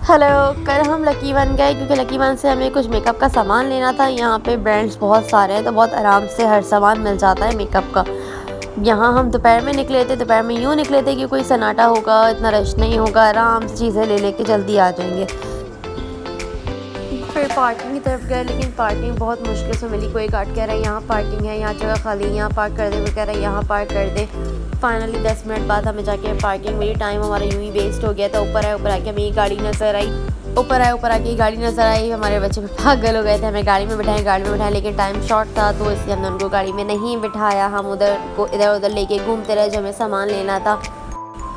Hello, कल हम lucky one गए क्योंकि लकी वन से हमें कुछ मेकअप का सामान लेना था। यहाँ पे ब्रांड्स बहुत सारे हैं तो बहुत आराम से हर सामान मिल जाता है मेकअप का। यहाँ हम दोपहर में निकले थे, दोपहर में यूँ निकले थे कि कोई सन्नाटा होगा, इतना रश नहीं होगा, आराम से चीज़ें ले लेके जल्दी आ जाएंगे। फिर पार्किंग की तरफ गए लेकिन पार्किंग बहुत मुश्किल से मिली। कोई गार्ड कह रहा है यहाँ पार्किंग है, यहाँ जगह खाली है, यहाँ पार्क कर दे, कोई कह रहा है यहाँ पार्क कर दे। फाइनली 10 मिनट बाद हमें जाके पार्किंग मिली। टाइम हमारा यूं ही वेस्ट हो गया था। ऊपर आके हमें ये गाड़ी नज़र आई, ऊपर आके ये गाड़ी नज़र आई। हमारे बच्चे पागल हो गए थे, हमें गाड़ी में बिठाएं लेकिन टाइम शॉर्ट था तो इसलिए हमने उनको गाड़ी में नहीं बिठाया। हम इधर उधर लेके घूमते रहे जो हमें सामान लेना था।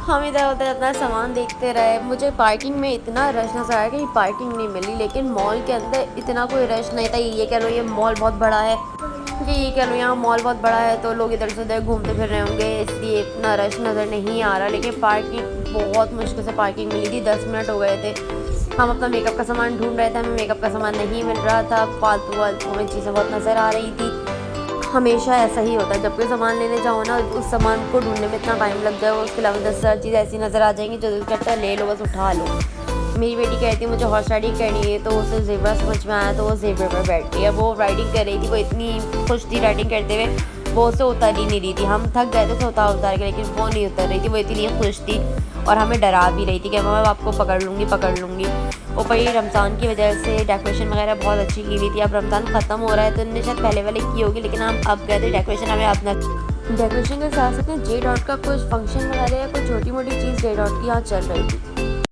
हम इधर उधर अपना सामान देखते रहे। मुझे पार्किंग में इतना रश नज़र आया कि पार्किंग नहीं मिली, लेकिन मॉल के अंदर इतना कोई रश नहीं था। ये कह लो ये मॉल बहुत बड़ा है, क्योंकि ये कह लो यहाँ मॉल बहुत बड़ा है तो लोग इधर से उधर घूमते फिर रहे होंगे, इसलिए इतना रश नज़र नहीं आ रहा। लेकिन पार्किंग बहुत मुश्किल से पार्किंग मिली थी। 10 मिनट हो गए थे। हम अपना मेकअप का सामान ढूंढ रहे थे, हमें मेकअप का सामान नहीं मिल रहा था। फालतू में चीज़ें बहुत नज़र आ रही थी। हमेशा ऐसा ही होता है, जब कोई सामान लेने जाओ ना उस सामान को ढूंढने में इतना टाइम लग जाएगा, उसके अलावा 10,000 चीज़ ऐसी नज़र आ जाएंगी जो दिल करता है ले लो, बस उठा लो। मेरी बेटी कहती है मुझे हॉर्स राइडिंग करनी है, तो उसे ज़ेबरा समझ में आया तो वो ज़ेबरे पर बैठ गई है। वो राइडिंग कर रही थी, वो इतनी खुश थी राइडिंग करते हुए, वो उसे उतर ही नहीं रही थी। हम थक गए थे तो उतार के, लेकिन वो नहीं उतर रही थी। वो इतनी खुश थी और हमें डरा भी रही थी कि मैं आपको पकड़ लूँगी। ऊपर ये रमज़ान की वजह से डेकोरेशन वगैरह बहुत अच्छी की हुई थी। अब रमज़ान ख़त्म हो रहा है तो इन्होंने शायद पहले वाले की होगी, लेकिन हम अब गए थे डेकोरेशन हमें अपना डेकोरेशन के साथ साथ जे डॉट का कुछ फंक्शन वगैरह या कुछ छोटी मोटी चीज़ जे डॉट की यहाँ चल रही थी।